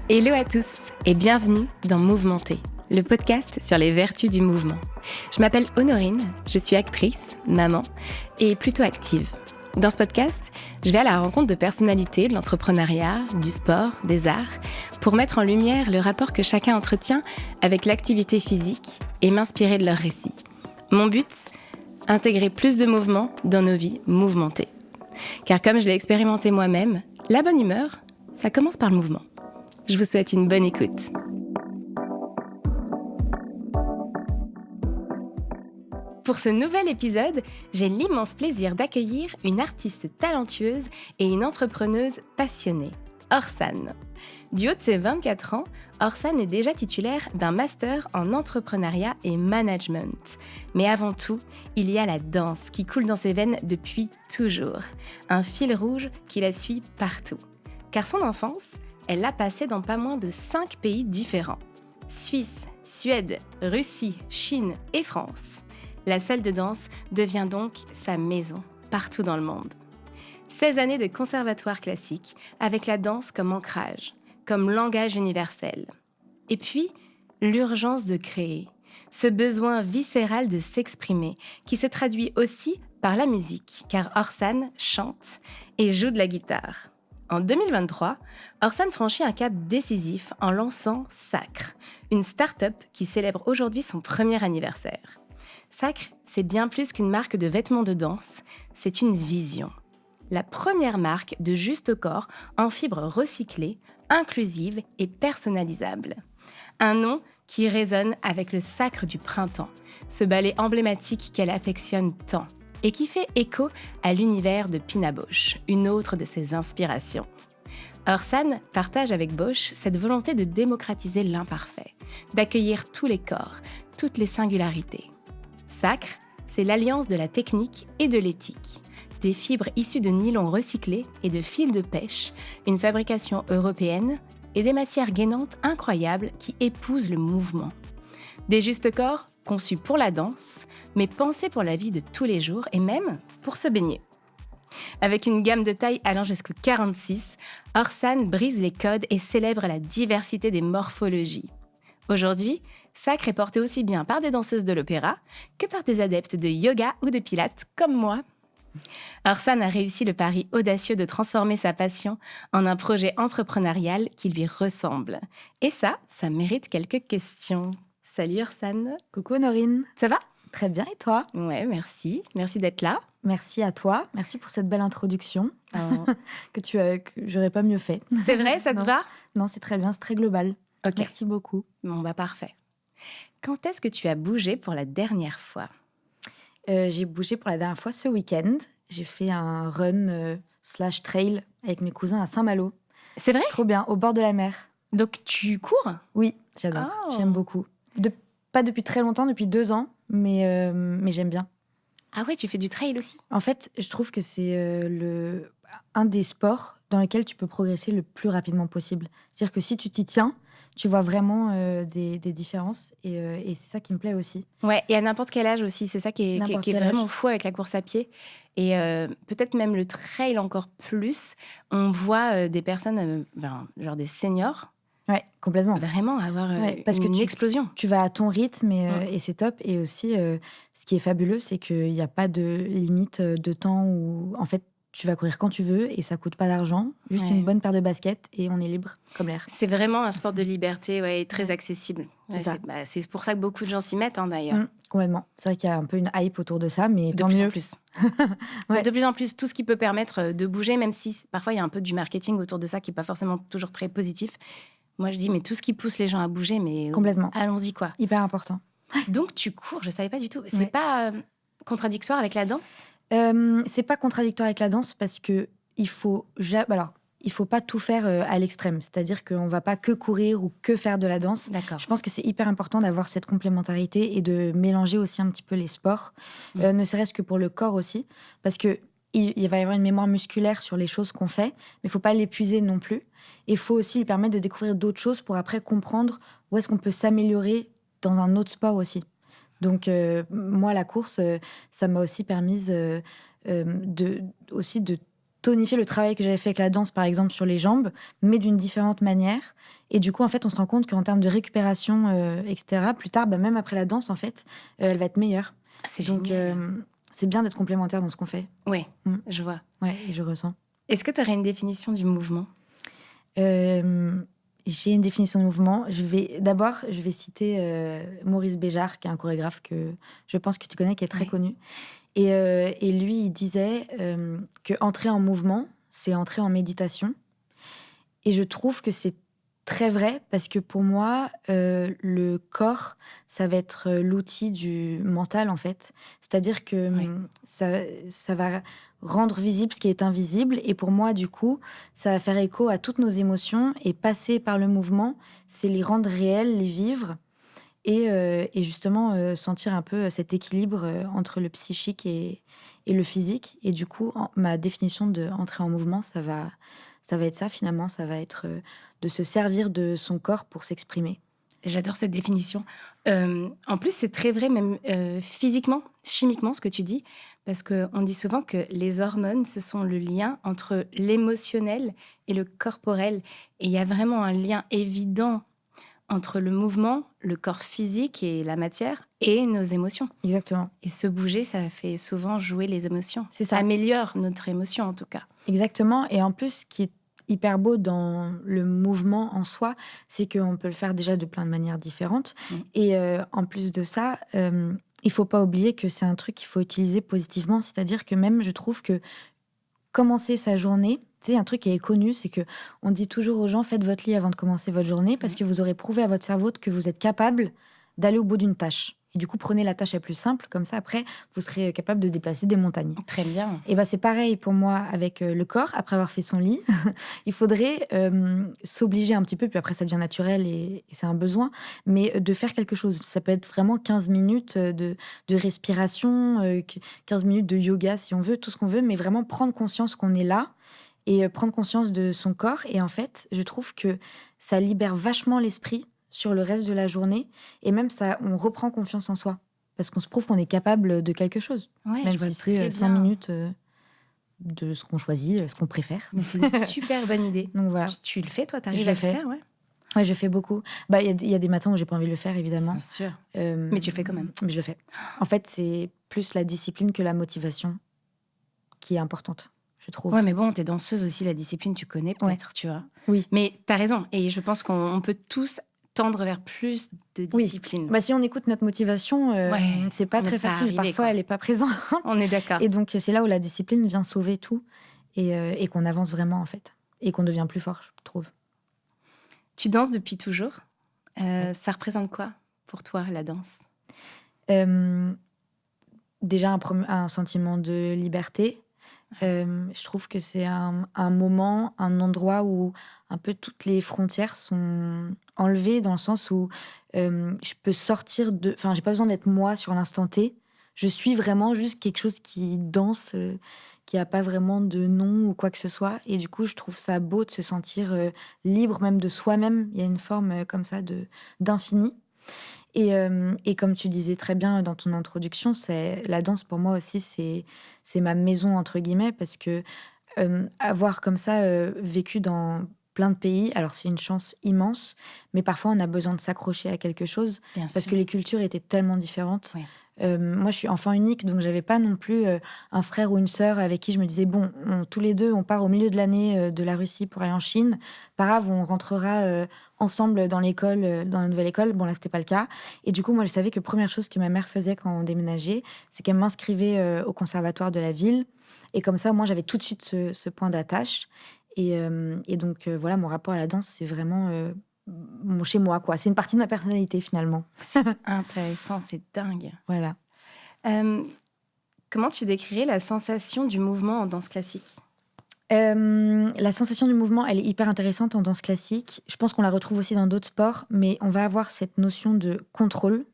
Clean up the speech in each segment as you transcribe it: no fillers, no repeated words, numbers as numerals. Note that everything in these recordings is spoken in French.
Hello à tous et bienvenue dans Mouvementé, le podcast sur les vertus du mouvement. Je m'appelle Honorine, je suis actrice, maman et plutôt active. Dans ce podcast, je vais à la rencontre de personnalités de l'entrepreneuriat, du sport, des arts, pour mettre en lumière le rapport que chacun entretient avec l'activité physique et m'inspirer de leurs récits. Mon but, intégrer plus de mouvement dans nos vies mouvementées. Car comme je l'ai expérimenté moi-même, la bonne humeur, ça commence par le mouvement. Je vous souhaite une bonne écoute. Pour ce nouvel épisode, j'ai l'immense plaisir d'accueillir une artiste talentueuse et une entrepreneuse passionnée, Orsan. Du haut de ses 24 ans, Orsan est déjà titulaire d'un master en entrepreneuriat et management. Mais avant tout, il y a la danse qui coule dans ses veines depuis toujours. Un fil rouge qui la suit partout. Car son enfance, elle l'a passée dans pas moins de 5 pays différents. Suisse, Suède, Russie, Chine et France. La salle de danse devient donc sa maison, partout dans le monde. 16 années de conservatoire classique, avec la danse comme ancrage, comme langage universel. Et puis, l'urgence de créer, ce besoin viscéral de s'exprimer, qui se traduit aussi par la musique, car Orsan chante et joue de la guitare. En 2023, Orsan franchit un cap décisif en lançant Sacre, une start-up qui célèbre aujourd'hui son premier anniversaire. Sacre, c'est bien plus qu'une marque de vêtements de danse, c'est une vision. La première marque de juste corps en fibres recyclées, inclusives et personnalisables. Un nom qui résonne avec le sacre du printemps, ce ballet emblématique qu'elle affectionne tant et qui fait écho à l'univers de Pina Bausch, une autre de ses inspirations. Orsan partage avec Bausch cette volonté de démocratiser l'imparfait, d'accueillir tous les corps, toutes les singularités. Sacre, c'est l'alliance de la technique et de l'éthique. Des fibres issues de nylon recyclé et de fils de pêche, une fabrication européenne et des matières gainantes incroyables qui épousent le mouvement. Des justes corps conçus pour la danse, mais pensés pour la vie de tous les jours et même pour se baigner. Avec une gamme de tailles allant jusqu'au 46, Orsan brise les codes et célèbre la diversité des morphologies. Aujourd'hui, Sacre est porté aussi bien par des danseuses de l'opéra que par des adeptes de yoga ou de pilates comme moi. Orsan a réussi le pari audacieux de transformer sa passion en un projet entrepreneurial qui lui ressemble. Et ça mérite quelques questions. Salut Orsan. Coucou Honorine. Ça va ? Très bien, et toi ? Ouais, merci. Merci d'être là. Merci à toi. Merci pour cette belle introduction que j'aurais pas mieux fait. C'est vrai, ça te va ? Non, c'est très bien, c'est très global. Ok. Merci beaucoup. Bon, parfait. Quand est-ce que tu as bougé pour la dernière fois ? J'ai bougé pour la dernière fois ce week-end. J'ai fait un run / trail avec mes cousins à Saint-Malo. C'est vrai ? Trop bien, au bord de la mer. Donc tu cours ? Oui, j'adore. Oh. J'aime beaucoup. Pas depuis très longtemps, depuis 2 ans, mais j'aime bien. Ah ouais, tu fais du trail aussi ? En fait, je trouve que c'est un des sports dans lesquels tu peux progresser le plus rapidement possible. C'est-à-dire que si tu t'y tiens, tu vois vraiment des différences et c'est ça qui me plaît aussi. Ouais, et à n'importe quel âge aussi, c'est ça qui est vraiment fou avec la course à pied. Et peut-être même le trail encore plus. On voit des personnes, genre des seniors, ouais, complètement. Vraiment avoir parce une que explosion. Tu vas à ton rythme et c'est top. Et aussi, ce qui est fabuleux, c'est qu'il n'y a pas de limite de temps où, en fait, tu vas courir quand tu veux et ça coûte pas d'argent. Juste une bonne paire de baskets et on est libre comme l'air. C'est vraiment un sport de liberté, et très accessible. C'est pour ça que beaucoup de gens s'y mettent, d'ailleurs. Complètement. C'est vrai qu'il y a un peu une hype autour de ça, mais de plus en plus. De plus en plus, tout ce qui peut permettre de bouger, même si parfois il y a un peu du marketing autour de ça qui n'est pas forcément toujours très positif. Moi, je dis, mais tout ce qui pousse les gens à bouger, mais complètement. Allons-y, quoi. Hyper important. Donc, tu cours, je ne savais pas du tout. C'est pas contradictoire avec la danse ? C'est pas contradictoire avec la danse parce que il faut pas tout faire à l'extrême. C'est-à-dire qu'on va pas que courir ou que faire de la danse. D'accord. Je pense que c'est hyper important d'avoir cette complémentarité et de mélanger aussi un petit peu les sports, ne serait-ce que pour le corps aussi, parce que il va y avoir une mémoire musculaire sur les choses qu'on fait, mais il faut pas l'épuiser non plus. Et il faut aussi lui permettre de découvrir d'autres choses pour après comprendre où est-ce qu'on peut s'améliorer dans un autre sport aussi. Donc, moi, la course, ça m'a aussi permis de tonifier le travail que j'avais fait avec la danse, par exemple, sur les jambes, mais d'une différente manière. Et du coup, en fait, on se rend compte qu'en termes de récupération, etc., plus tard, même après la danse, en fait, elle va être meilleure. C'est Donc, génial. c'est bien d'être complémentaire dans ce qu'on fait. Oui, je vois. Ouais, et je ressens. Est-ce que tu aurais une définition du mouvement ? J'ai une définition de mouvement. Je vais citer Maurice Béjart, qui est un chorégraphe que je pense que tu connais, qui est très connu. Et lui, il disait que entrer en mouvement, c'est entrer en méditation. Et je trouve que c'est très vrai parce que pour moi, le corps, ça va être l'outil du mental, en fait. C'est-à-dire que ça va rendre visible ce qui est invisible. Et pour moi, du coup, ça va faire écho à toutes nos émotions. Et passer par le mouvement, c'est les rendre réelles, les vivre. Et justement, sentir un peu cet équilibre entre le psychique et le physique. Et du coup, ma définition d'entrer en mouvement, ça va être ça, finalement. Ça va être de se servir de son corps pour s'exprimer. J'adore cette définition. En plus, c'est très vrai, même physiquement, chimiquement, ce que tu dis. Parce qu'on dit souvent que les hormones, ce sont le lien entre l'émotionnel et le corporel. Et il y a vraiment un lien évident entre le mouvement, le corps physique et la matière, et nos émotions. Exactement. Et se bouger, ça fait souvent jouer les émotions. C'est ça. Améliore notre émotion, en tout cas. Exactement. Et en plus, ce qui est hyper beau dans le mouvement en soi, c'est qu'on peut le faire déjà de plein de manières différentes. Et en plus de ça, il faut pas oublier que c'est un truc qu'il faut utiliser positivement. C'est-à-dire que même, je trouve que commencer sa journée, tu sais, un truc qui est connu, c'est que on dit toujours aux gens, faites votre lit avant de commencer votre journée, parce que vous aurez prouvé à votre cerveau que vous êtes capable d'aller au bout d'une tâche. Et du coup, prenez la tâche la plus simple, comme ça, après, vous serez capable de déplacer des montagnes. Très bien. Et c'est pareil pour moi avec le corps. Après avoir fait son lit, il faudrait s'obliger un petit peu, puis après, ça devient naturel et c'est un besoin, mais de faire quelque chose. Ça peut être vraiment 15 minutes de respiration, 15 minutes de yoga, si on veut, tout ce qu'on veut, mais vraiment prendre conscience qu'on est là et prendre conscience de son corps. Et en fait, je trouve que ça libère vachement l'esprit sur le reste de la journée. Et même, on reprend confiance en soi. Parce qu'on se prouve qu'on est capable de quelque chose. Ouais, même si c'est 5 minutes de ce qu'on choisit, ce qu'on préfère. Mais c'est une super bonne idée. Donc voilà. Tu le fais, toi, t'arrives à le faire, ouais. Ouais, je fais beaucoup. Il y a des matins où j'ai pas envie de le faire, évidemment. Bien sûr. Mais tu le fais quand même. Mais je le fais. En fait, c'est plus la discipline que la motivation qui est importante, je trouve. Ouais, mais bon, t'es danseuse aussi, la discipline, tu connais peut-être, tu vois. Oui. Mais t'as raison. Et je pense qu'on peut tous tendre vers plus de discipline. Oui. Si on écoute notre motivation, c'est pas très facile. Parfois, elle n'est pas présente. On est d'accord. Et donc, c'est là où la discipline vient sauver tout et qu'on avance vraiment, en fait. Et qu'on devient plus fort, je trouve. Tu danses depuis toujours. Ça représente quoi pour toi, la danse ? Déjà, un sentiment de liberté. Je trouve que c'est un moment, un endroit où un peu toutes les frontières sont enlevées, dans le sens où je peux sortir de... Enfin, j'ai pas besoin d'être moi sur l'instant T. Je suis vraiment juste quelque chose qui danse, qui a pas vraiment de nom ou quoi que ce soit. Et du coup, je trouve ça beau de se sentir libre même de soi-même. Il y a une forme comme ça d'infini. Et comme tu disais très bien dans ton introduction, la danse pour moi aussi, c'est ma maison, entre guillemets, parce que avoir comme ça vécu dans plein de pays, alors c'est une chance immense, mais parfois on a besoin de s'accrocher à quelque chose, parce que les cultures étaient tellement différentes. Oui. Moi, je suis enfant unique, donc j'avais pas non plus un frère ou une sœur avec qui je me disais, bon, tous les deux, on part au milieu de l'année de la Russie pour aller en Chine. Pas grave, on rentrera ensemble dans l'école, dans la nouvelle école. Bon, là, c'était pas le cas. Et du coup, moi, je savais que première chose que ma mère faisait quand on déménageait, c'est qu'elle m'inscrivait au conservatoire de la ville. Et comme ça, moi, j'avais tout de suite ce point d'attache. Et donc, voilà, mon rapport à la danse, c'est vraiment chez moi, quoi. C'est une partie de ma personnalité, finalement. C'est intéressant, c'est dingue. Voilà. Comment tu décrirais la sensation du mouvement en danse classique ? La sensation du mouvement, elle est hyper intéressante en danse classique. Je pense qu'on la retrouve aussi dans d'autres sports, mais on va avoir cette notion de contrôle.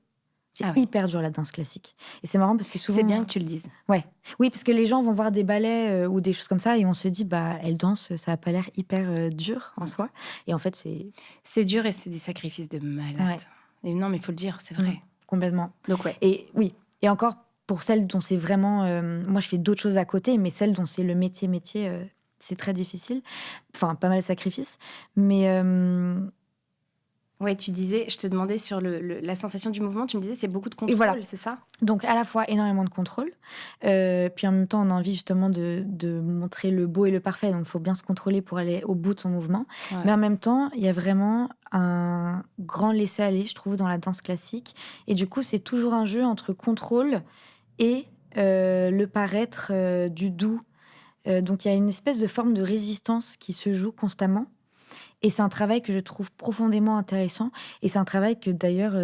C'est hyper dur, la danse classique. Et c'est marrant parce que souvent... C'est bien que tu le dises. Ouais. Oui, parce que les gens vont voir des ballets ou des choses comme ça et on se dit, elle danse, ça n'a pas l'air hyper dur en soi. Et en fait, c'est... C'est dur et c'est des sacrifices de malade. Ouais. Et non, mais il faut le dire, c'est vrai. Complètement. Donc ouais. Et oui. Et encore, pour celles dont c'est vraiment... moi, je fais d'autres choses à côté, mais celles dont c'est le métier, c'est très difficile. Enfin, pas mal de sacrifices. Mais Ouais, tu disais, je te demandais sur la sensation du mouvement, tu me disais c'est beaucoup de contrôle, voilà. c'est ça? Donc, à la fois énormément de contrôle, puis en même temps, on a envie justement de montrer le beau et le parfait. Donc, il faut bien se contrôler pour aller au bout de son mouvement. Ouais. Mais en même temps, il y a vraiment un grand laisser-aller, je trouve, dans la danse classique. Et du coup, c'est toujours un jeu entre contrôle et le paraître du doux. Donc, il y a une espèce de forme de résistance qui se joue constamment. Et c'est un travail que je trouve profondément intéressant. Et c'est un travail que d'ailleurs,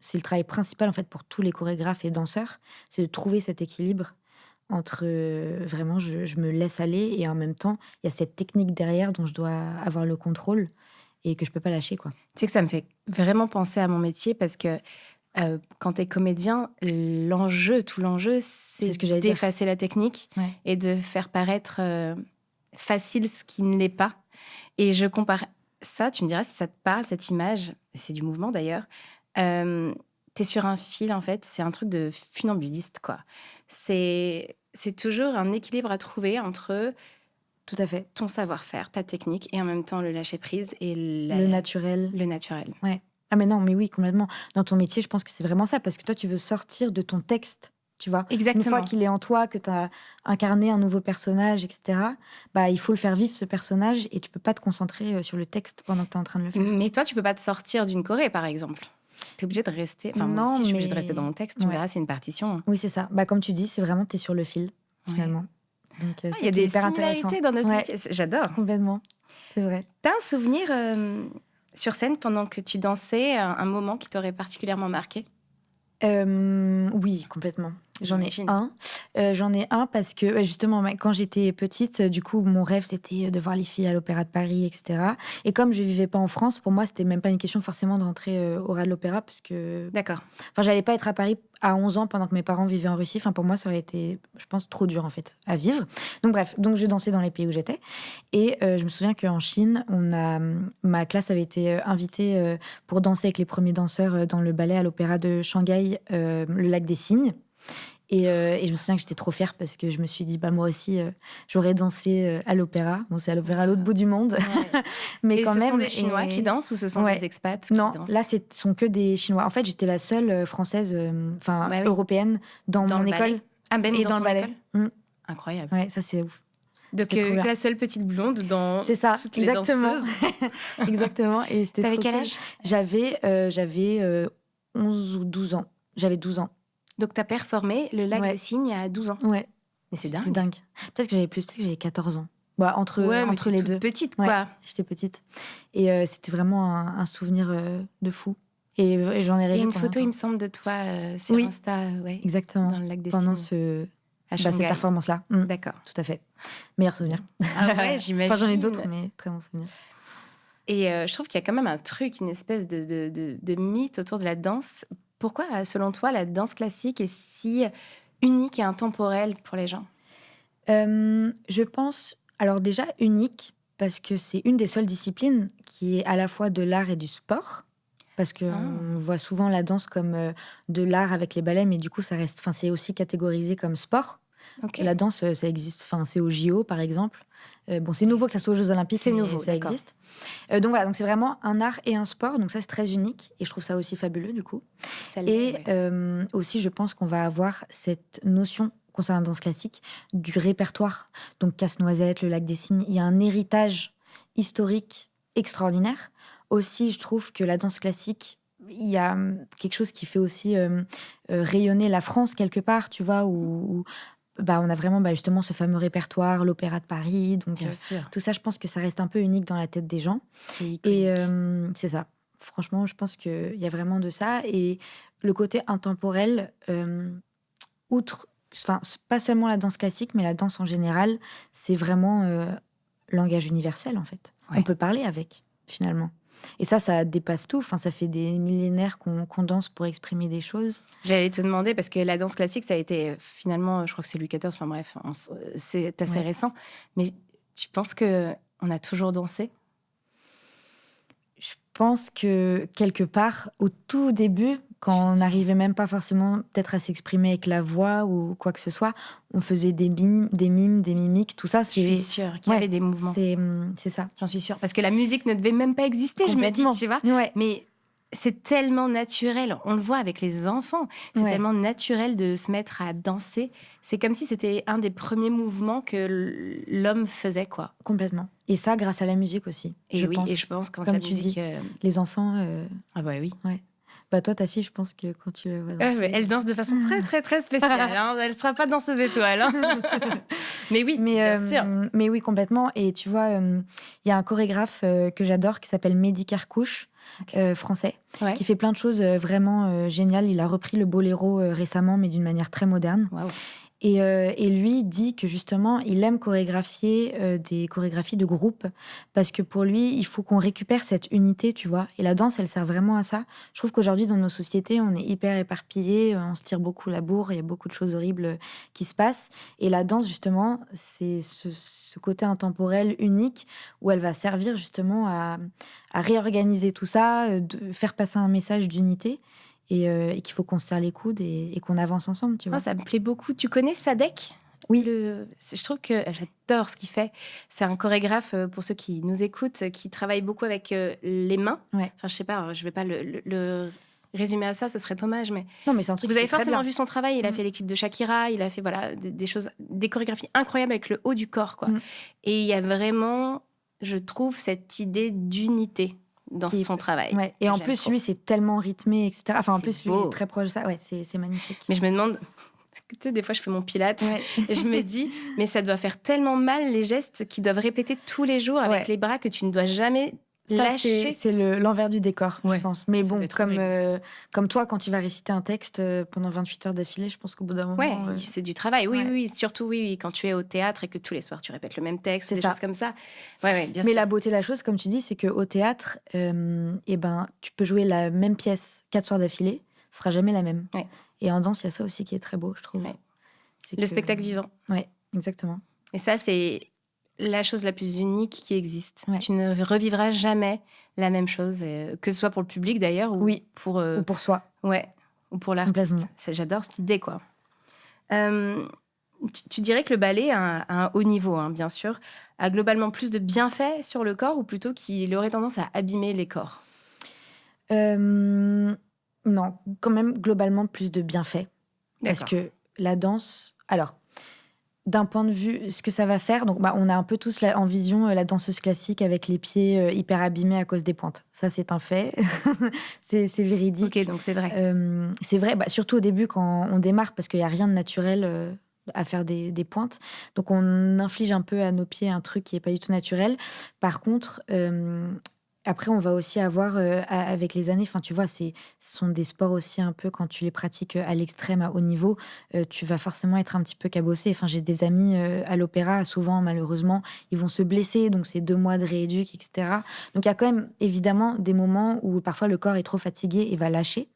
c'est le travail principal en fait pour tous les chorégraphes et danseurs, c'est de trouver cet équilibre entre vraiment je me laisse aller et en même temps il y a cette technique derrière dont je dois avoir le contrôle et que je peux pas lâcher quoi. Tu sais que ça me fait vraiment penser à mon métier parce que quand tu es comédien, tout l'enjeu, c'est ce que j'allais dire. d'effacer la technique Ouais. et de faire paraître facile ce qui ne l'est pas. Et je compare ça, tu me diras si ça te parle, cette image, c'est du mouvement d'ailleurs. T'es sur un fil, en fait, c'est un truc de funambuliste, quoi. C'est toujours un équilibre à trouver entre Tout à fait. ton savoir-faire, ta technique, et en même temps le lâcher-prise et Le naturel. le naturel. Ouais. Ah mais non, mais oui, complètement. Dans ton métier, je pense que c'est vraiment ça, parce que toi, tu veux sortir de ton texte, tu vois. Exactement. Une fois qu'il est en toi, que tu as incarné un nouveau personnage, etc., bah, il faut le faire vivre, ce personnage, et tu peux pas te concentrer sur le texte pendant que tu es en train de le faire. Mais toi, tu peux pas te sortir d'une choré, par exemple. Tu es obligé de rester... Enfin, moi Non, aussi, je suis mais- obligée de rester dans mon texte. Tu me Ouais. verras, c'est une partition. Oui, c'est ça. Bah, comme tu dis, c'est vraiment, tu es sur le fil, Ouais. finalement. Donc, Il c'est y a des hyper similarités intéressant. dans notre Ouais, métier. J'adore. complètement. C'est vrai. T'as un souvenir sur scène pendant que tu dansais, un moment qui t'aurait particulièrement marqué? Oui, complètement. J'en ai J'imagine. un. J'en ai un parce que justement, quand j'étais petite, du coup, mon rêve, c'était de voir les filles à l'Opéra de Paris, etc. Et comme je vivais pas en France, pour moi, c'était même pas une question forcément de rentrer au ras de l'Opéra parce que, D'accord. enfin, j'allais pas être à Paris à 11 ans pendant que mes parents vivaient en Russie. Enfin, pour moi, ça aurait été, je pense, trop dur en fait à vivre. Donc bref, donc je dansais dans les pays où j'étais. Et je me souviens qu'en Chine, ma classe avait été invitée pour danser avec les premiers danseurs dans le ballet à l'Opéra de Shanghai, le Lac des Cygnes. Et je me souviens que j'étais trop fière parce que je me suis dit, bah moi aussi, j'aurais dansé à l'opéra. Bon, c'est à l'opéra à l'autre bout du monde. Ouais. Mais Et quand ce même. sont des Chinois qui dansent ou ce sont Ouais. des expats qui Non, dansent? là, ce sont que des Chinois. En fait, j'étais la seule française, enfin Bah oui. européenne, dans Dans mon le école. ballet? Ah, même Et dans dans le ton ballet. école? Mm. Incroyable. Ouais, ça, c'est ouf. Donc, C'était trop bien. la seule petite blonde dans C'est ça, toutes les exactement. danseuses. Exactement. Et c'était T'avais trop quel cool. âge? J'avais 11 ou 12 ans. J'avais 12 ans. Donc, t'as performé le Lac Ouais. des Cygnes à 12 ans. Ouais. Mais c'est C'était dingue. dingue. Peut-être que j'avais plus, peut-être que j'avais 14 ans. Bah, entre Ouais, mais t'es les toute deux. petite, Ouais. quoi. J'étais petite. Et c'était vraiment un souvenir de fou. Et j'en ai Il y rêvé a une pendant photo, il longtemps. me semble, de toi sur Oui. Insta, ouais, Exactement. dans le Lac des Pendant Cygnes, à cette Shanghai. performance-là. D'accord. Tout à fait. Meilleur souvenir. Ah ouais, j'imagine. Enfin, j'en ai d'autres, mais très bon souvenir. Et je trouve qu'il y a quand même un truc, une espèce de mythe autour de la danse. Pourquoi, selon toi, la danse classique est si unique et intemporelle pour les gens? Je pense, alors déjà, unique, parce que c'est une des seules disciplines qui est à la fois de l'art et du sport. Parce qu'on voit souvent la danse comme de l'art avec les ballets, mais du coup, ça reste, c'est aussi catégorisé comme sport. Ok. La danse, ça existe, c'est au JO, par exemple. Bon, c'est nouveau que ça soit aux Jeux Olympiques, C'est mais nouveau, ça d'accord. existe. Donc voilà, donc c'est vraiment un art et un sport, donc ça, c'est très unique, et je trouve ça aussi fabuleux, du coup. Ça Et l'est, ouais. aussi, je pense qu'on va avoir cette notion, concernant la danse classique, du répertoire. Donc Casse-Noisette, le Lac des Cygnes, il y a un héritage historique extraordinaire. Aussi, je trouve que la danse classique, il y a quelque chose qui fait aussi rayonner la France quelque part, tu vois, où on a vraiment justement ce fameux répertoire, l'Opéra de Paris. Donc Bien sûr. tout ça, je pense que ça reste un peu unique dans la tête des gens. C'est iconique. Et c'est ça. Franchement, je pense qu'il y a vraiment de ça. Et le côté intemporel, pas seulement la danse classique, mais la danse en général, c'est vraiment langage universel, en fait. Ouais. On peut parler avec, finalement. Et ça dépasse tout. Enfin, ça fait des millénaires qu'on danse pour exprimer des choses. J'allais te demander, parce que la danse classique, ça a été finalement, je crois que c'est Louis XIV, enfin bref, c'est assez récent. Mais tu penses qu'on a toujours dansé? pense que quelque part, au tout début, quand on n'arrivait même pas forcément peut-être à s'exprimer avec la voix ou quoi que ce soit, on faisait des mimes, des mimiques, tout ça. Je suis sûre qu'il y avait des mouvements. C'est ça. J'en suis sûre. Parce que la musique ne devait même pas exister, je me dis, tu vois. Ouais. Mais c'est tellement naturel. On le voit avec les enfants. C'est tellement naturel de se mettre à danser. C'est comme si c'était un des premiers mouvements que l'homme faisait, quoi. Complètement. Et ça, grâce à la musique aussi. Et je pense quand comme la tu musique... dis, les enfants... Ah bah oui. Ouais. Bah toi, ta fille, je pense que quand tu la vois danser... elle danse de façon très, très, très spéciale. Hein. Elle ne sera pas danseuse étoile. Hein. Mais oui, bien sûr. Mais oui, complètement. Et tu vois, il y a un chorégraphe que j'adore qui s'appelle Mehdi Kerkouche, français, qui fait plein de choses vraiment géniales. Il a repris le boléro récemment, mais d'une manière très moderne. Wow. Et lui dit que justement, il aime chorégraphier des chorégraphies de groupe parce que pour lui, il faut qu'on récupère cette unité, tu vois. Et la danse, elle sert vraiment à ça. Je trouve qu'aujourd'hui, dans nos sociétés, on est hyper éparpillés, on se tire beaucoup la bourre, il y a beaucoup de choses horribles qui se passent. Et la danse, justement, c'est ce côté intemporel unique où elle va servir justement à réorganiser tout ça, de faire passer un message d'unité. Et qu'il faut qu'on se serre les coudes et qu'on avance ensemble, tu vois. Ça me plaît beaucoup. Tu connais Sadek ? Oui. Je trouve que j'adore ce qu'il fait. C'est un chorégraphe, pour ceux qui nous écoutent, qui travaille beaucoup avec les mains. Ouais. Enfin, je sais pas, je vais pas le résumer à ça, ce serait dommage. Mais non, mais c'est un truc. Vous avez forcément vu son travail. Il a fait l'équipe de Shakira. Il a fait des choses, des chorégraphies incroyables avec le haut du corps, quoi. Et il y a vraiment, je trouve, cette idée d'unité dans son travail. Ouais. Et en plus, lui, c'est tellement rythmé, etc. Enfin, en plus, lui, il est très proche de ça. Ouais, c'est magnifique. Mais je me demande, tu sais, des fois, je fais mon pilates et je me dis, mais ça doit faire tellement mal, les gestes qu'ils doivent répéter tous les jours avec les bras que tu ne dois jamais lâcher. C'est l'envers du décor, je pense. Mais bon, comme toi, quand tu vas réciter un texte pendant 28 heures d'affilée, je pense qu'au bout d'un moment... c'est du travail. Oui, surtout quand tu es au théâtre et que tous les soirs, tu répètes le même texte, des choses comme ça. Bien sûr. Mais la beauté de la chose, comme tu dis, c'est qu'au théâtre, tu peux jouer la même pièce 4 soirs d'affilée, ce sera jamais la même. Ouais. Et en danse, il y a ça aussi qui est très beau, je trouve. Ouais. Le spectacle vivant. Oui, exactement. Et ça, c'est la chose la plus unique qui existe. Tu ne revivras jamais la même chose, que ce soit pour le public d'ailleurs ou pour soi. Ouais, ou pour l'artiste. J'adore cette idée, quoi. Tu dirais que le ballet, à un haut niveau, hein, bien sûr, a globalement plus de bienfaits sur le corps ou plutôt qu'il aurait tendance à abîmer les corps ? Non, quand même globalement plus de bienfaits. D'accord. Parce que la danse... Alors, d'un point de vue, ce que ça va faire, donc on a un peu tous en vision la danseuse classique avec les pieds hyper abîmés à cause des pointes. Ça, c'est un fait. c'est véridique. Ok, donc c'est vrai. C'est vrai, surtout au début quand on démarre, parce qu'il n'y a rien de naturel à faire des pointes. Donc, on inflige un peu à nos pieds un truc qui n'est pas du tout naturel. Par contre... Après, on va aussi avoir, avec les années, tu vois, ce sont des sports aussi un peu, quand tu les pratiques à l'extrême, à haut niveau, tu vas forcément être un petit peu cabossé. J'ai des amis à l'opéra, souvent, malheureusement, ils vont se blesser, donc c'est 2 mois de rééduc, etc. Donc, il y a quand même, évidemment, des moments où parfois le corps est trop fatigué et va lâcher.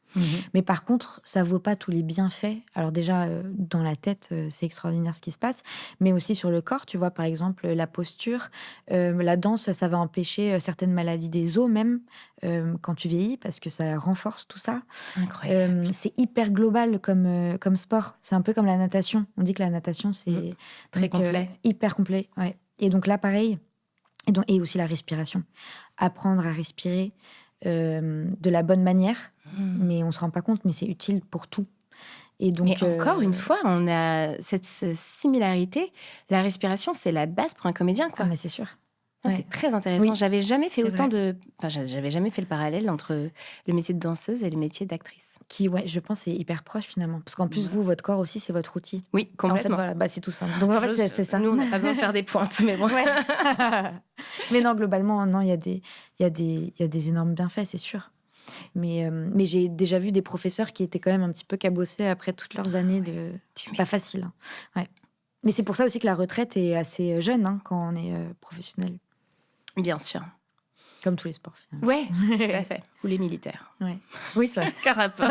Mais par contre, ça vaut pas tous les bienfaits. Alors déjà, dans la tête, c'est extraordinaire ce qui se passe, mais aussi sur le corps, tu vois, par exemple, la posture, la danse, ça va empêcher certaines maladies des os même, quand tu vieillis, parce que ça renforce tout ça. Incroyable. C'est hyper global comme sport. C'est un peu comme la natation. On dit que la natation, c'est très complet. Hyper complet, ouais. Et donc là, pareil, et aussi la respiration. Apprendre à respirer de la bonne manière, mais on se rend pas compte, mais c'est utile pour tout. Et donc, mais encore une fois, on a cette similarité. La respiration, c'est la base pour un comédien, quoi. Ah, mais c'est sûr. C'est très intéressant. Oui, j'avais jamais fait j'avais jamais fait le parallèle entre le métier de danseuse et le métier d'actrice. Qui, je pense, est hyper proche finalement. Parce qu'en plus, vous, votre corps aussi, c'est votre outil. Oui, complètement. En fait, c'est tout simple. Donc en fait, c'est ça. Nous, on n'a pas besoin de faire des pointes, mais bon. Mais non, globalement, non, il y a des énormes bienfaits, c'est sûr. Mais j'ai déjà vu des professeurs qui étaient quand même un petit peu cabossés après toutes leurs années de... C'est pas facile. Ouais. Mais c'est pour ça aussi que la retraite est assez jeune quand on est professionnel. Bien sûr. Comme tous les sports, finalement. Ouais, tout à fait. Ou les militaires. Ouais. Oui, c'est vrai. Quel rapport.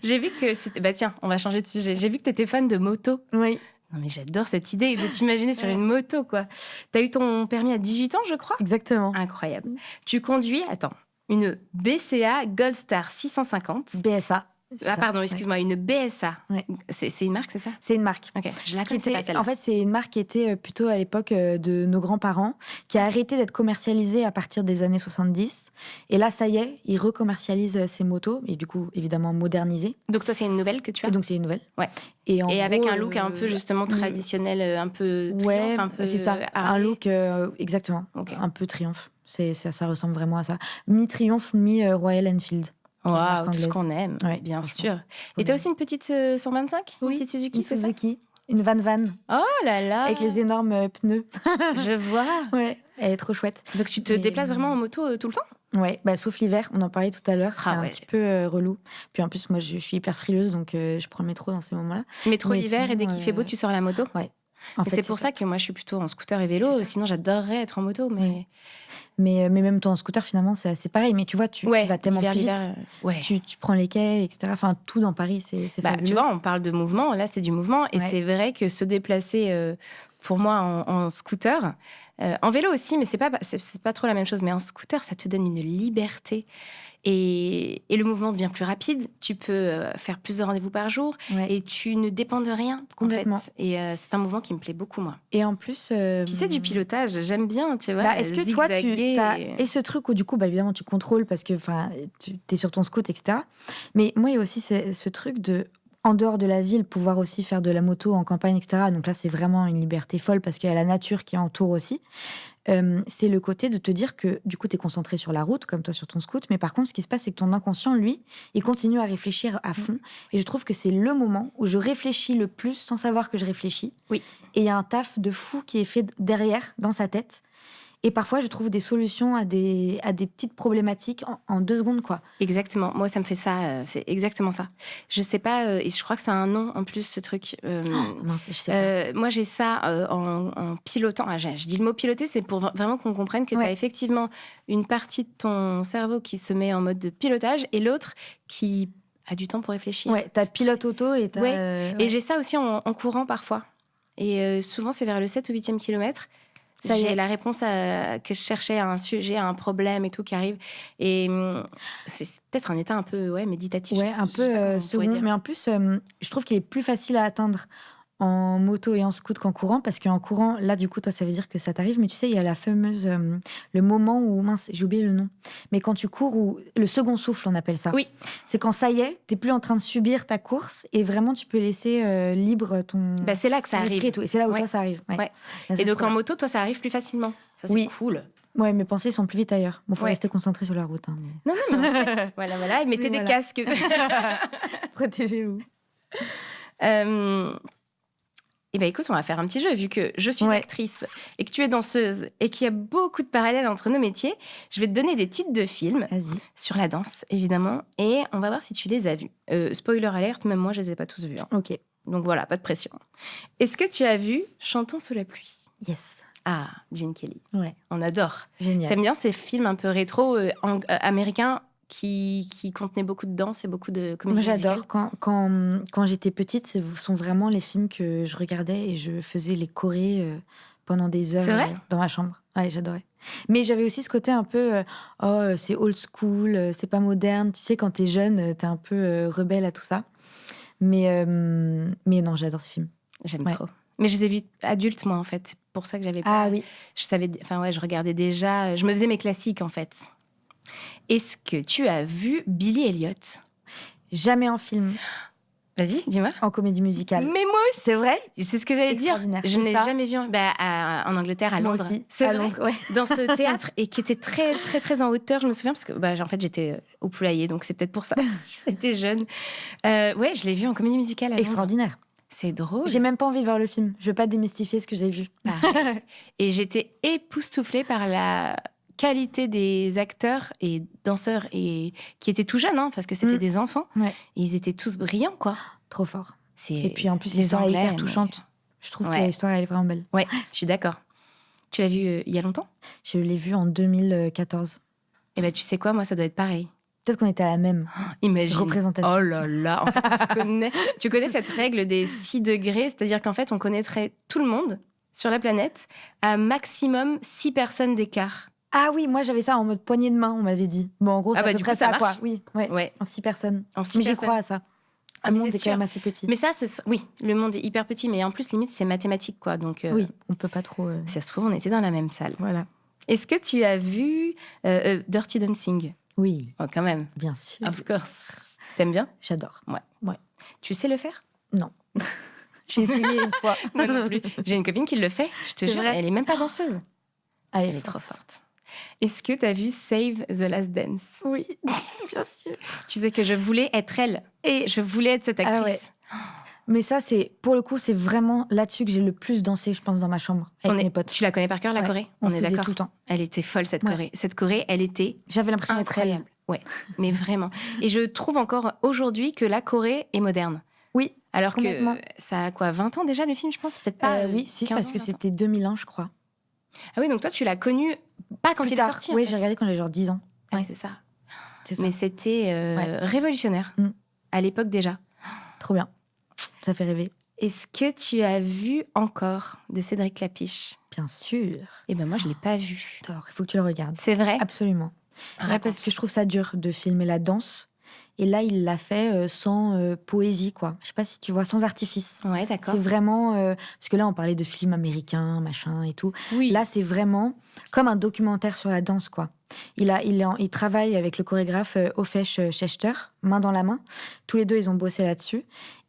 J'ai vu que... tiens, on va changer de sujet. J'ai vu que tu étais fan de moto. Oui. Non, mais j'adore cette idée de t'imaginer sur une moto, quoi. T'as eu ton permis à 18 ans, je crois ? Exactement. Incroyable. Tu conduis... Attends. une BCA Gold Star 650. BSA. Ah pardon, excuse-moi, une BSA. Ouais. C'est une marque, c'est ça? C'est une marque. Ok, je la connaissais pas celle-là. En fait, c'est une marque qui était plutôt à l'époque de nos grands-parents, qui a arrêté d'être commercialisée à partir des années 70. Et là, ça y est, ils recommercialisent ces motos, et du coup, évidemment, modernisées. Donc toi, c'est une nouvelle que tu as? Et donc, c'est une nouvelle. Ouais. Et avec gros, un look un peu justement traditionnel, un peu triomphe, un peu c'est ça, un look, exactement, un peu triomphe. Ça ressemble vraiment à ça. Mi-triomphe, mi-Royal Enfield. Waouh, tout ce qu'on aime, bien sûr. Et t'as aussi une petite 125? Oui, une petite Suzuki, une Suzuki. Une van. Oh là là! Avec les énormes pneus. Je vois. Ouais, elle est trop chouette. Donc tu te déplaces vraiment en moto tout le temps? Ouais, sauf l'hiver, on en parlait tout à l'heure, c'est un petit peu relou. Puis en plus, moi, je suis hyper frileuse, donc je prends le métro dans ces moments-là. Métro l'hiver, et dès qu'il fait beau, tu sors à la moto? Ouais. C'est pour ça que moi, je suis plutôt en scooter et vélo. Sinon, j'adorerais être en moto, mais... Ouais. Mais même toi en scooter, finalement, c'est assez pareil. Mais tu vois, tu vas tellement plus vite. Tu prends les quais, etc. Enfin, tout dans Paris, c'est fabuleux. Tu vois, on parle de mouvement. Là, c'est du mouvement. Et c'est vrai que se déplacer, pour moi, en scooter, en vélo aussi, mais c'est pas trop la même chose. Mais en scooter, ça te donne une liberté. Et le mouvement devient plus rapide. Tu peux faire plus de rendez-vous par jour et tu ne dépends de rien, complètement. En fait. Et c'est un mouvement qui me plaît beaucoup, moi. Et en plus... Puis c'est du pilotage, j'aime bien, tu vois. Est-ce que toi, tu as... Et ce truc où, du coup, évidemment, tu contrôles parce que tu es sur ton scoot, etc. Mais moi, il y a aussi ce truc de... En dehors de la ville, pouvoir aussi faire de la moto en campagne, etc. Donc là, c'est vraiment une liberté folle parce qu'il y a la nature qui entoure aussi. C'est le côté de te dire que, du coup, tu es concentré sur la route, comme toi sur ton scoot. Mais par contre, ce qui se passe, c'est que ton inconscient, lui, il continue à réfléchir à fond. Et je trouve que c'est le moment où je réfléchis le plus sans savoir que je réfléchis. Oui. Et il y a un taf de fou qui est fait derrière, dans sa tête. Et parfois, je trouve des solutions à des petites problématiques en 2 secondes, quoi. Exactement. Moi, ça me fait ça. C'est exactement ça. Je sais pas, et je crois que c'est un nom en plus, ce truc. Mince, je sais pas. Moi, j'ai ça en pilotant. Je dis le mot piloter, c'est pour vraiment qu'on comprenne que tu as effectivement une partie de ton cerveau qui se met en mode de pilotage et l'autre qui a du temps pour réfléchir. Ouais, t'as pilote auto et t'as... Et j'ai ça aussi en courant parfois. Et souvent, c'est vers le 7 ou 8e kilomètre. J'ai la réponse que je cherchais à un sujet, à un problème et tout qui arrive. Et c'est peut-être un état un peu méditatif. Ouais, un peu second. Mais en plus, je trouve qu'il est plus facile à atteindre en moto et en scoot qu'en courant, parce qu'en courant, là, du coup, toi, ça veut dire que ça t'arrive, mais tu sais, il y a la fameuse... le moment où... Mince, j'ai oublié le nom. Mais quand tu cours, le second souffle, on appelle ça. Oui. C'est quand ça y est, t'es plus en train de subir ta course, et vraiment, tu peux laisser libre ton... c'est là que ça arrive. Et c'est là où toi, ça arrive. Ouais. Là, et donc, en moto, toi, ça arrive plus facilement. Ça, c'est cool. Ouais, mes pensées sont plus vite ailleurs. Bon, faut rester concentré sur la route. Hein, mais... Non, mais on sait. Voilà. Et mettez des casques. Protégez-vous. Eh bien, écoute, on va faire un petit jeu. Vu que je suis actrice et que tu es danseuse et qu'il y a beaucoup de parallèles entre nos métiers, je vais te donner des titres de films sur la danse, évidemment, et on va voir si tu les as vus. Spoiler alerte, même moi, je les ai pas tous vus. Hein. Ok. Donc voilà, pas de pression. Est-ce que tu as vu Chantons sous la pluie? Yes. Ah, Gene Kelly. Ouais. On adore. Génial. T'aimes bien ces films un peu rétro américains qui contenaient beaucoup de danse et beaucoup de comédie musicale? Moi, j'adore. Quand j'étais petite, ce sont vraiment les films que je regardais et je faisais les chorés pendant des heures dans ma chambre. Ouais, j'adorais. Mais j'avais aussi ce côté un peu c'est old school, c'est pas moderne. Tu sais, quand t'es jeune, t'es un peu rebelle à tout ça. Mais non, j'adore ces films. J'aime trop. Mais je les ai vus adultes, moi, en fait. C'est pour ça que j'avais pas... Ah oui. Je regardais déjà... Je me faisais mes classiques, en fait. Est-ce que tu as vu Billy Elliot? Jamais en film. Vas-y, dis-moi. En comédie musicale. Mais moi aussi. C'est vrai? C'est ce que j'allais dire. Je ne l'ai jamais vu en Angleterre, à Londres. Moi aussi. C'est à vrai. Londres, ouais. Dans ce théâtre, et qui était très, très, très en hauteur, je me souviens, parce que en fait, j'étais au poulailler, donc c'est peut-être pour ça. J'étais jeune. Je l'ai vu en comédie musicale à Londres. Extraordinaire. C'est drôle. J'ai même pas envie de voir le film. Je veux pas démystifier ce que j'ai vu. Et j'étais époustouflée par la qualité des acteurs et danseurs et qui étaient tout jeunes, hein, parce que c'était des enfants. Ouais. Et ils étaient tous brillants, quoi. Trop fort. Et puis en plus, l'histoire est hyper touchante. Je trouve que l'histoire, elle est vraiment belle. Ouais, je suis d'accord. Tu l'as vu il y a longtemps? Je l'ai vu en 2014. Eh ben, tu sais quoi, moi, ça doit être pareil. Peut-être qu'on était à la même représentation. Oh là là, en fait, on se connaît. Tu connais cette règle des 6 degrés, c'est-à-dire qu'en fait, on connaîtrait tout le monde sur la planète à maximum 6 personnes d'écart. Ah oui, moi j'avais ça en mode poignée de main, on m'avait dit. Bon, en gros, c'est à peu du près coup, ça ça, quoi. marche. Oui, Ouais. en 6 personnes. En 6 Mais j'y personnes. crois à ça. Ah, Le mais monde c'est est quand sûr. même assez petit. Mais ça, oui, le monde est hyper petit, mais en plus, limite, c'est mathématique, quoi. Donc, Oui, on peut pas trop. si ça se trouve, on était dans la même salle. Voilà. Est-ce que tu as vu Dirty Dancing? Oui, Oh, quand même. bien sûr. Of course. T'aimes bien? J'adore. Ouais. Tu sais le faire? Non. J'ai essayé une fois. Moi non plus. J'ai une copine qui le fait, je te C'est jure, vrai elle est même pas danseuse. Elle Elle est trop forte. Est-ce que tu as vu Save the Last Dance? Oui, bien sûr. Tu sais que je voulais être elle. Et Je voulais être cette actrice. ouais. Mais ça, pour le coup, c'est vraiment là-dessus que j'ai le plus dansé, je pense, dans ma chambre, avec mes potes. Tu la connais par cœur, la Ouais, choré? on est faisait d'accord. tout le temps. Elle était folle, cette Ouais. choré. Cette choré, elle était J'avais l'impression d'être elle. incroyable. Ouais, mais vraiment. Et je trouve encore aujourd'hui que la choré est moderne. Oui, Alors complètement. que ça a quoi, 20 ans déjà le film, je pense? Peut-être pas. Oui, si, 15 parce ans, que 20 ans. c'était 2001, je crois. Ah oui, donc toi, tu l'as connu pas quand Plus il tard. est sorti. Oui, en fait. j'ai regardé quand j'avais genre 10 ans. Ouais, c'est ça. C'est ça. Mais c'était Ouais. révolutionnaire Mm. à l'époque déjà. Trop bien. Ça fait rêver. Est-ce que tu as vu encore de Cédric Clapiche? Bien sûr. Eh ben moi, je l'ai pas vu. Tort, il faut que tu le regardes. C'est vrai? Absolument. Ouais, Raconte. parce que je trouve ça dur de filmer la danse. Et là, il l'a fait sans poésie, quoi. Je sais pas si tu vois, sans artifice. Ouais, d'accord. C'est vraiment... parce que là, on parlait de films américains, machin et tout. Oui. Là, c'est vraiment comme un documentaire sur la danse, quoi. Il travaille avec le chorégraphe Ofesh Schechter, main dans la main. Tous les deux, ils ont bossé là-dessus.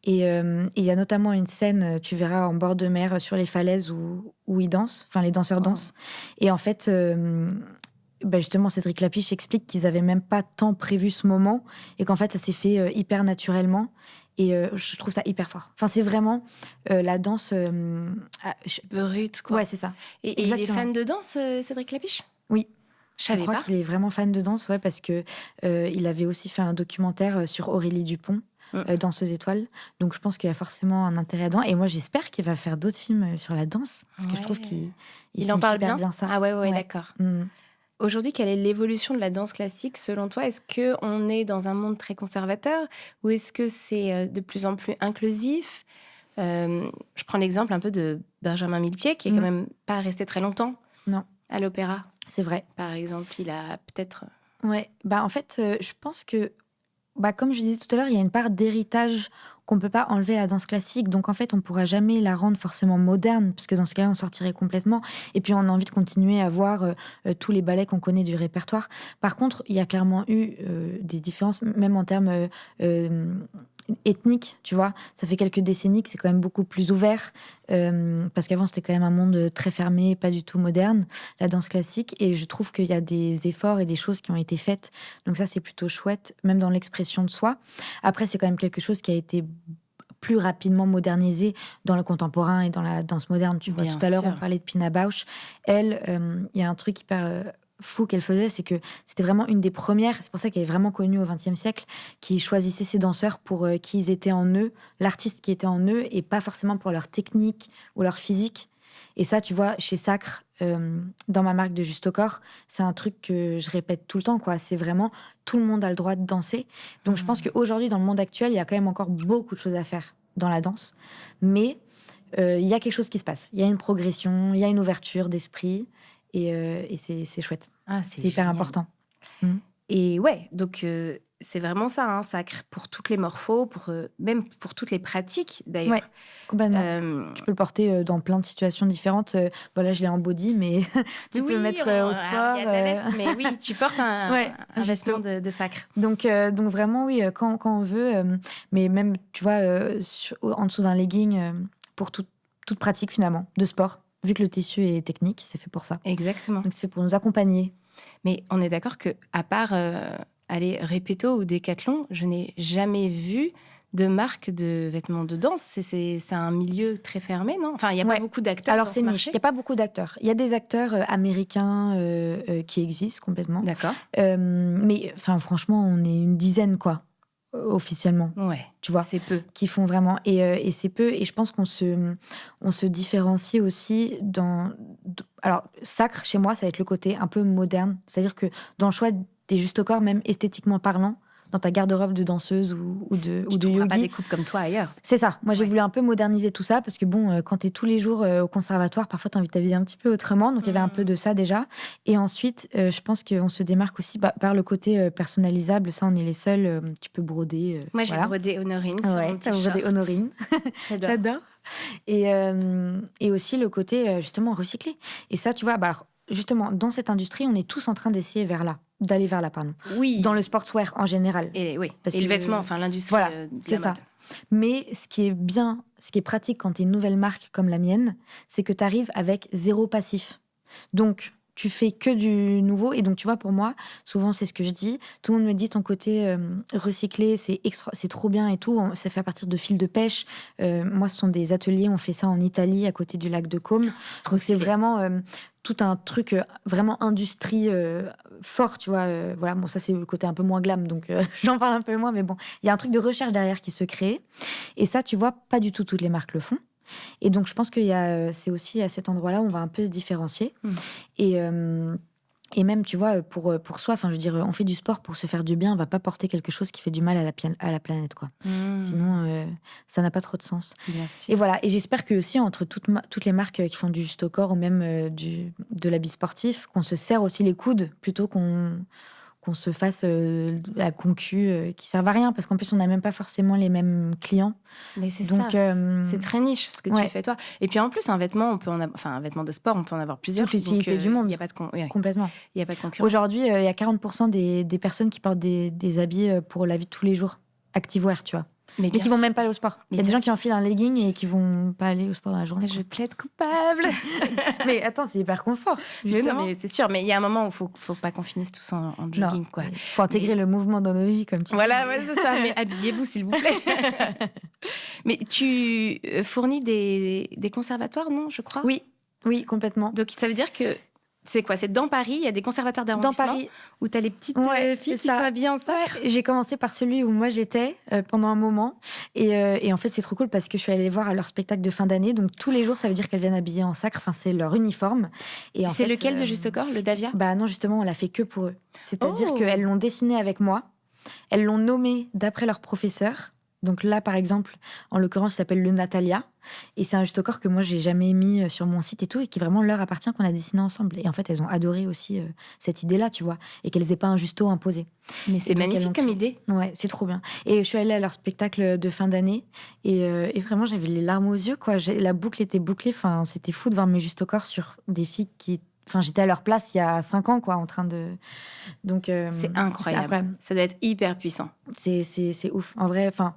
Et il y a notamment une scène, tu verras, en bord de mer, sur les falaises où ils dansent, enfin, les danseurs dansent. Et en fait... justement, Cédric Clapiche explique qu'ils n'avaient même pas tant prévu ce moment et qu'en fait, ça s'est fait hyper naturellement. Et je trouve ça hyper fort. Enfin, c'est vraiment la danse... Brut, quoi. Ouais, c'est ça. Et il est Exactement. fan de danse, Cédric Clapiche? Oui. Je Je savais crois pas. qu'il est vraiment fan de danse, ouais, parce que il avait aussi fait un documentaire sur Aurélie Dupont, Danseuse étoile. Donc, je pense qu'il y a forcément un intérêt dedans. Et moi, j'espère qu'il va faire d'autres films sur la danse, parce que je trouve qu'il Il en filme parle super bien ça. Ah ouais, Ouais. d'accord. Mm. Aujourd'hui, quelle est l'évolution de la danse classique selon toi? Est-ce qu'on est dans un monde très conservateur ou est-ce que c'est de plus en plus inclusif? Je prends l'exemple un peu de Benjamin Millepied, qui est quand même pas resté très longtemps Non. à l'opéra. C'est vrai. Par exemple, il a peut-être... Ouais, en fait, je pense que, comme je disais tout à l'heure, il y a une part d'héritage qu'on peut pas enlever à la danse classique. Donc, en fait, on pourra jamais la rendre forcément moderne, parce que dans ce cas-là, on sortirait complètement. Et puis, on a envie de continuer à voir tous les ballets qu'on connaît du répertoire. Par contre, il y a clairement eu des différences, même en termes ethniques, tu vois. Ça fait quelques décennies que c'est quand même beaucoup plus ouvert, parce qu'avant, c'était quand même un monde très fermé, pas du tout moderne, la danse classique. Et je trouve qu'il y a des efforts et des choses qui ont été faites. Donc ça, c'est plutôt chouette, même dans l'expression de soi. Après, c'est quand même quelque chose qui a été plus rapidement modernisé dans le contemporain et dans la danse moderne. Tu vois, Bien tout à l'heure, sûr. on parlait de Pina Bausch. Elle, il y a un truc hyper fou qu'elle faisait, c'est que c'était vraiment une des premières, c'est pour ça qu'elle est vraiment connue au XXe siècle, qui choisissait ses danseurs pour qui ils étaient en eux, l'artiste qui était en eux, et pas forcément pour leur technique ou leur physique. Et ça, tu vois, chez Sacre, dans ma marque de Juste au Corps, c'est un truc que je répète tout le temps, quoi. C'est vraiment, tout le monde a le droit de danser. Donc je pense qu'aujourd'hui, dans le monde actuel, il y a quand même encore beaucoup de choses à faire dans la danse. Mais il y a quelque chose qui se passe. Il y a une progression, il y a une ouverture d'esprit. Et c'est chouette. Ah, C'est hyper génial. important. Et ouais, donc c'est vraiment ça, hein, sacre pour toutes les morphos, même pour toutes les pratiques d'ailleurs. Ouais, complètement. Tu peux le porter dans plein de situations différentes. Là, je l'ai en body, mais tu peux le mettre au sport. Il y a ta veste, mais oui, tu portes un vêtement justement. de sacre. Donc vraiment, oui, quand on veut. Mais même, tu vois, en dessous d'un legging, pour toute pratique finalement, de sport. Vu que le tissu est technique, c'est fait pour ça. Exactement. Donc c'est fait pour nous accompagner. Mais on est d'accord que à part Repetto ou Decathlon, je n'ai jamais vu de marque de vêtements de danse. C'est un milieu très fermé, non? Enfin, il n'y a pas beaucoup d'acteurs. Alors dans c'est ce niche. marché. Il n'y a pas beaucoup d'acteurs. Il y a des acteurs américains qui existent complètement. D'accord. Mais enfin, franchement, on est une dizaine, quoi, officiellement. Ouais. Tu vois, c'est peu. Qui font vraiment. Et c'est peu. Et je pense qu'on se différencie aussi dans. Alors, Sacre, chez moi, ça va être le côté un peu moderne. C'est-à-dire que dans le choix des Juste au Corps, même esthétiquement parlant, dans ta garde-robe de danseuse ou de Tu trouveras yogi. pas des coupes comme toi ailleurs. C'est ça. Moi, j'ai voulu un peu moderniser tout ça parce que bon, quand tu es tous les jours au conservatoire, parfois tu as envie de t'habiller un petit peu autrement. Donc, il y avait un peu de ça déjà. Et ensuite, je pense qu'on se démarque aussi par le côté personnalisable. Ça, on est les seuls. Tu peux broder. Moi, j'ai brodé Honorine sur mon t'as t-shirt. brodé Honorine. J'adore. Et aussi le côté, justement, recyclé. Et ça, tu vois, alors, justement, dans cette industrie, on est tous en train d'aller vers là, pardon. Oui. Dans le sportswear en général. Et oui. Parce et que le vêtement, enfin l'industrie voilà, de c'est la ça. mode. Mais ce qui est bien, ce qui est pratique quand tu es une nouvelle marque comme la mienne, c'est que tu arrives avec zéro passif. Donc, tu fais que du nouveau. Et donc, tu vois, pour moi, souvent, c'est ce que je dis. Tout le monde me dit ton côté recyclé, c'est trop bien et tout. Ça fait à partir de fils de pêche. Moi, ce sont des ateliers. On fait ça en Italie, à côté du lac de Côme. Donc, c'est vraiment tout un truc vraiment industrie fort, tu vois. Voilà, bon, ça, c'est le côté un peu moins glam. Donc, j'en parle un peu moins. Mais bon, il y a un truc de recherche derrière qui se crée. Et ça, tu vois, pas du tout toutes les marques le font. Et donc, je pense c'est aussi à cet endroit-là où on va un peu se différencier. Et même, tu vois, pour soi, enfin, je veux dire, on fait du sport pour se faire du bien, on va pas porter quelque chose qui fait du mal à la planète, quoi. Sinon, ça n'a pas trop de sens. Bien sûr. Et voilà, et j'espère que aussi, entre toutes les marques qui font du juste au corps ou même de l'habit sportif, qu'on se serre aussi les coudes plutôt qu'on se fasse la concu qui servent à rien, parce qu'en plus, on n'a même pas forcément les mêmes clients. Mais c'est Donc, ça. C'est très niche ce que ouais. tu fais toi. Et puis en plus, un vêtement, un vêtement de sport, on peut en avoir plusieurs. Toute l'utilité du monde. Il y a pas de complètement. Il y a pas de concurrence. Aujourd'hui, il y a 40% des personnes qui portent des habits pour la vie de tous les jours, activewear, tu vois. Mais qui vont même pas aller au sport. Il y a des gens qui enfilent un legging et qui vont pas aller au sport dans la journée. Je plaide coupable. Mais attends, c'est hyper confort. Justement. Mais c'est sûr. Mais il y a un moment où faut pas qu'on finisse tous en jogging, quoi. Faut intégrer le mouvement dans nos vies, comme tu dis. Voilà, ouais, c'est ça. Mais habillez-vous, s'il vous plaît. Mais tu fournis des conservatoires, non, je crois. Oui, complètement. Donc ça veut dire que c'est quoi? C'est dans Paris, il y a des conservatoires d'arrondissement dans Paris où tu as les petites filles qui sont habillées en ça. J'ai commencé par celui où moi j'étais pendant un moment. Et en fait, c'est trop cool parce que je suis allée les voir à leur spectacle de fin d'année. Donc tous les jours, ça veut dire qu'elles viennent habillées en sacre. Enfin, c'est leur uniforme. Et c'est lequel de Juste Corps, le Davia? Bah non, justement, on l'a fait que pour eux. C'est-à-dire qu'elles l'ont dessiné avec moi. Elles l'ont nommé d'après leur professeur. Donc là, par exemple, en l'occurrence, il s'appelle le Natalia. Et c'est un juste au corps que moi, j'ai jamais mis sur mon site et tout, et qui vraiment leur appartient, qu'on a dessiné ensemble. Et en fait, elles ont adoré aussi cette idée-là, tu vois, et qu'elles aient pas un justo imposé. Mais c'est magnifique comme idée. Ouais, c'est trop bien. Et je suis allée à leur spectacle de fin d'année, et vraiment, j'avais les larmes aux yeux, quoi. La boucle était bouclée. Enfin, c'était fou de voir mes juste au corps sur des filles qui... Enfin, j'étais à leur place il y a 5 ans, quoi, en train de... Donc, c'est incroyable. Ça doit être hyper puissant. C'est ouf. En vrai, enfin,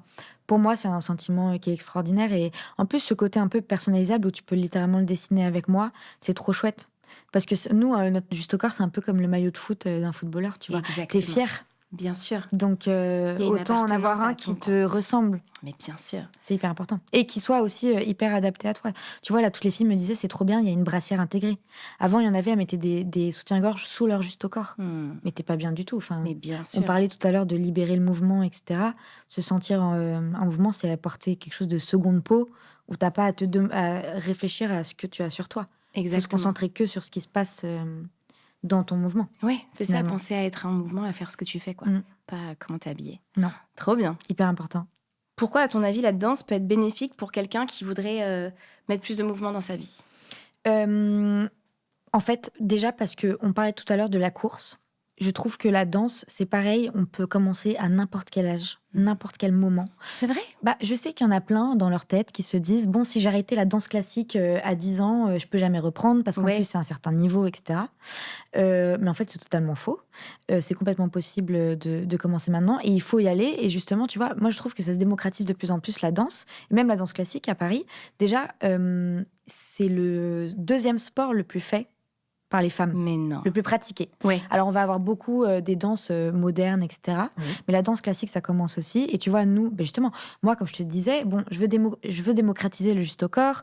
pour moi, c'est un sentiment qui est extraordinaire. Et en plus, ce côté un peu personnalisable où tu peux littéralement le dessiner avec moi, c'est trop chouette. Parce que nous, notre juste au corps, c'est un peu comme le maillot de foot d'un footballeur, tu vois. Exactement. T'es fier. Bien sûr. Donc, autant en avoir un qui te ressemble. Mais bien sûr. C'est hyper important. Et qui soit aussi hyper adapté à toi. Tu vois, là, toutes les filles me disaient, c'est trop bien, il y a une brassière intégrée. Avant, il y en avait, elles mettaient des soutiens-gorge sous leur juste au corps. Mais t'es pas bien du tout. Enfin, mais bien sûr. On parlait tout à l'heure de libérer le mouvement, etc. Se sentir en mouvement, c'est apporter quelque chose de seconde peau où t'as pas à réfléchir à ce que tu as sur toi. Exactement. Faut se concentrer que sur ce qui se passe... dans ton mouvement. Oui, c'est ça, penser à être en mouvement, à faire ce que tu fais, quoi. Pas comment t'es habillée. Non. Trop bien. Hyper important. Pourquoi, à ton avis, la danse peut être bénéfique pour quelqu'un qui voudrait mettre plus de mouvement dans sa vie? En fait, déjà parce qu'on parlait tout à l'heure de la course. Je trouve que la danse, c'est pareil, on peut commencer à n'importe quel âge, n'importe quel moment. C'est vrai? Bah, je sais qu'il y en a plein dans leur tête qui se disent « Bon, si j'arrêtais la danse classique à 10 ans, je peux jamais reprendre parce qu'en plus, c'est un certain niveau, etc. » Mais en fait, c'est totalement faux. C'est complètement possible de commencer maintenant et il faut y aller. Et justement, tu vois, moi, je trouve que ça se démocratise de plus en plus, la danse. Et même la danse classique à Paris. Déjà, c'est le 2e sport le plus fait par les femmes. Mais non. Le plus pratiqué. Ouais. Alors, on va avoir beaucoup des danses modernes, etc. Mais la danse classique, ça commence aussi. Et tu vois, nous, ben justement, moi, comme je te disais, bon, je veux démocratiser le juste au corps,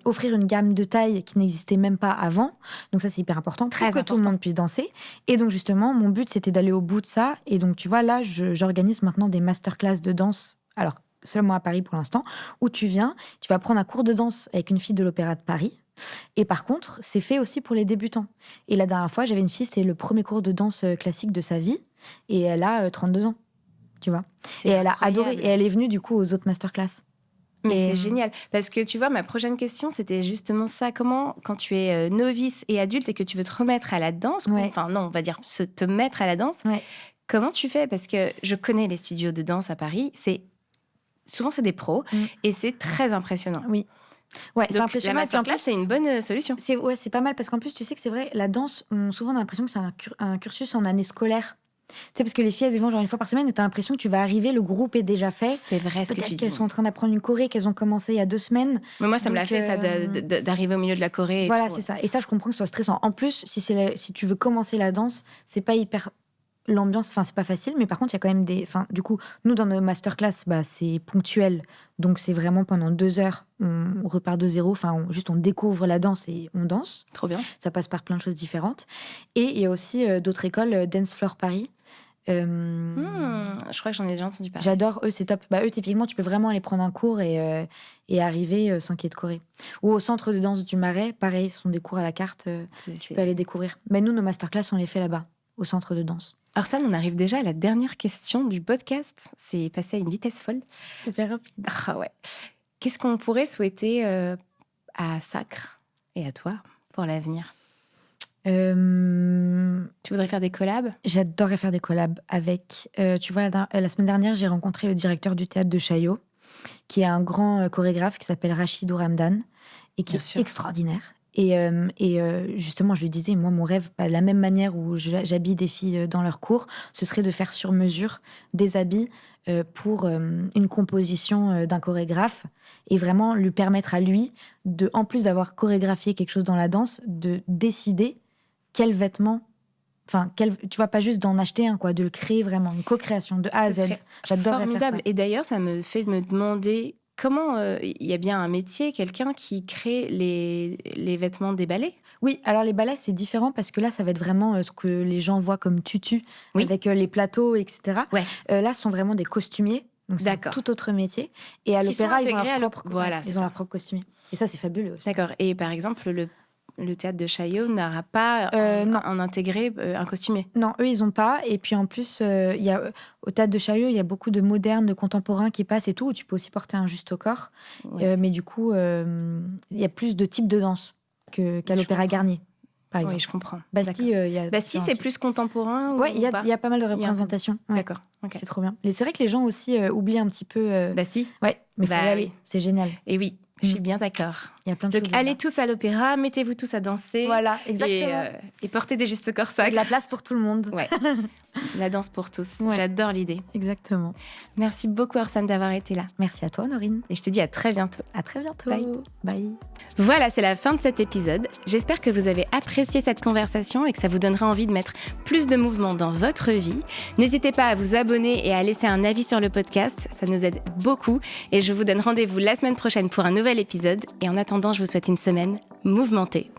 offrir une gamme de tailles qui n'existait même pas avant. Donc ça, c'est hyper important pour que tout le monde puisse danser. Et donc, justement, mon but, c'était d'aller au bout de ça. Et donc, tu vois, là, j'organise maintenant des masterclass de danse. Alors, seulement à Paris pour l'instant, où tu viens, tu vas prendre un cours de danse avec une fille de l'Opéra de Paris. Et par contre, c'est fait aussi pour les débutants. Et la dernière fois, j'avais une fille, c'était le premier cours de danse classique de sa vie, et elle a 32 ans. tu vois. C'est Et elle a incroyable. adoré. Et elle est venue, du coup, aux autres masterclass. Mais Et- c'est génial, parce que tu vois, ma prochaine question, c'était justement ça. Comment, quand tu es novice et adulte et que tu veux te remettre à la danse, Ouais. enfin non, on va dire te mettre à la danse, Ouais. comment tu fais? Parce que je connais les studios de danse à Paris, souvent c'est des pros, et c'est très impressionnant. Oui. Ouais, c'est Donc impressionnant. la Et puis, en masterclass, plus, c'est une bonne solution. c'est pas mal parce qu'en plus, tu sais que c'est vrai, la danse, souvent on a l'impression que c'est un cursus en année scolaire. Tu sais, parce que les filles, elles y vont genre une fois par semaine et t'as l'impression que tu vas arriver, le groupe est déjà fait. C'est vrai ce que Peut-être tu dis. qu'elles sont en train d'apprendre une choré qu'elles ont commencé il y a 2 semaines. Mais moi, ça me l'a Donc, fait, ça, d'arriver au milieu de la Corée. Et Voilà, tout. c'est ça. Et ça, je comprends que ce soit stressant. En plus, si tu veux commencer la danse, c'est pas hyper l'ambiance, enfin c'est pas facile, mais par contre il y a quand même du coup nous dans nos masterclass, c'est ponctuel, donc c'est vraiment pendant 2 heures on repart de zéro, juste on découvre la danse et on danse. Trop bien. Ça passe par plein de choses différentes. Et il y a aussi d'autres écoles, Dance Floor Paris. Je crois que j'en ai déjà entendu parler. J'adore, eux c'est top. Eux typiquement tu peux vraiment aller prendre un cours et arriver sans qu'il y ait de choré. Ou au centre de danse du Marais, pareil, ce sont des cours à la carte, tu peux aller découvrir. Mais nous nos masterclass on les fait là-bas, au centre de danse. Orsan, on arrive déjà à la dernière question du podcast. C'est passé à une vitesse folle. Hyper rapide. Ah ouais. Qu'est-ce qu'on pourrait souhaiter à Sacre et à toi pour l'avenir? Tu voudrais faire des collabs? J'adorerais faire des collabs avec... tu vois, la semaine dernière, j'ai rencontré le directeur du théâtre de Chaillot, qui est un grand chorégraphe qui s'appelle Rachid Ouramdan, et qui est extraordinaire. Et justement, je lui disais, moi, mon rêve, de la même manière où j'habille des filles dans leurs cours, ce serait de faire sur mesure des habits pour une composition d'un chorégraphe et vraiment lui permettre à lui, en plus d'avoir chorégraphié quelque chose dans la danse, de décider quel vêtement... tu vois, pas juste d'en acheter un, de le créer vraiment, une co-création de A à Z. J'adorerais faire ça. Et d'ailleurs, ça me fait me demander... Comment il y a bien un métier, quelqu'un qui crée les vêtements des ballets? Oui, alors les ballets, c'est différent parce que là, ça va être vraiment ce que les gens voient comme tutu, avec les plateaux, etc. Ouais. Là, ce sont vraiment des costumiers, donc c'est un tout autre métier. Et à l'opéra, ils ont leur propre costumier. Et ça, c'est fabuleux aussi. D'accord. Et par exemple, le théâtre de Chaillot n'aura pas en intégré un costumier? Non, eux, ils n'ont pas. Et puis en plus, au théâtre de Chaillot, il y a beaucoup de modernes, de contemporains qui passent et tout, où tu peux aussi porter un juste au corps. Ouais. Mais du coup, il y a plus de types de danse qu'à l'Opéra Garnier, par exemple. Oui, je comprends. Bastille, Bastille, c'est plus contemporain? Oui, il y a pas mal de représentations. Ouais. D'accord. Okay. C'est trop bien. C'est vrai que les gens aussi oublient un petit peu... Bastille? Oui, mais il faut y aller. C'est génial. Et oui. Je suis bien d'accord. Il y a plein de choses. Donc, allez tous à l'opéra, mettez-vous tous à danser. Voilà, exactement. Et portez des justes corps sacs. De la place pour tout le monde. Ouais. La danse pour tous. Ouais. J'adore l'idée. Exactement. Merci beaucoup, Orsan, d'avoir été là. Merci à toi, Norine. Et je te dis à très bientôt. À très bientôt. Bye. Bye. Voilà, c'est la fin de cet épisode. J'espère que vous avez apprécié cette conversation et que ça vous donnera envie de mettre plus de mouvement dans votre vie. N'hésitez pas à vous abonner et à laisser un avis sur le podcast. Ça nous aide beaucoup. Et je vous donne rendez-vous la semaine prochaine pour un nouvel épisode. Et en attendant, je vous souhaite une semaine mouvementée.